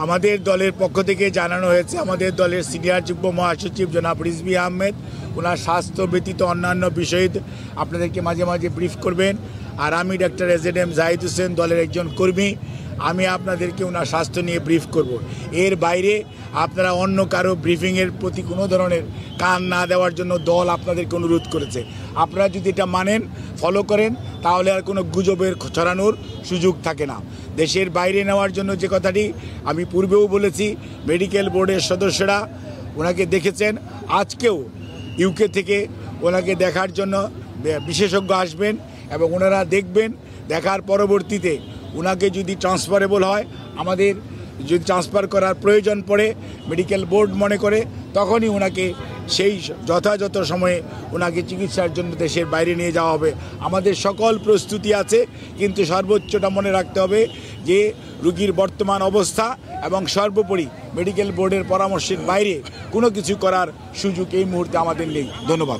আমাদের দলের পক্ষ থেকে জানানো হয়েছে আমাদের দলের সিনিয়র যুগ্ম মহাসচিব জনাব রিজভী আহমেদ ওনার স্বাস্থ্য ব্যতীত অন্যান্য বিষয়ে আপনাদেরকে মাঝে মাঝে ব্রিফ করবেন। আর আমি ডাক্তার এজেডএম জাহিদ হোসেন দলের একজন কর্মী, আমি আপনাদেরকে ওনার স্বাস্থ্য নিয়ে ব্রিফ করব। এর বাইরে আপনারা অন্য কারো ব্রিফিংয়ের প্রতি কোনো ধরনের কান না দেওয়ার জন্য দল আপনাদেরকে অনুরোধ করেছে। আপনারা যদি এটা মানেন, ফলো করেন, তাহলে আর কোনো গুজবের ছড়ানোর সুযোগ থাকে না। দেশের বাইরে নেওয়ার জন্য যে কথাটি আমি পূর্বেও বলেছি, মেডিকেল বোর্ডের সদস্যরা ওনাকে দেখেছেন, আজকেও ইউকে থেকে ওনাকে দেখার জন্য বিশেষজ্ঞ আসবেন এবং ওনারা দেখবেন। দেখার পরবর্তীতে ওনাকে যদি ট্রান্সফারেবল হয়, আমাদের যদি ট্রান্সফার করার প্রয়োজন পড়ে মেডিকেল বোর্ড মনে করে, তখনই ওনাকে সেই যথাযথ সময়ে ওনাকে চিকিৎসার জন্য দেশের বাইরে নিয়ে যাওয়া হবে। আমাদের সকল প্রস্তুতি আছে, কিন্তু সর্বোচ্চটা মনে রাখতে হবে যে রোগীর বর্তমান অবস্থা এবং সর্বোপরি মেডিকেল বোর্ডের পরামর্শের বাইরে কোনো কিছু করার সুযোগ এই মুহূর্তে আমাদের নেই। ধন্যবাদ।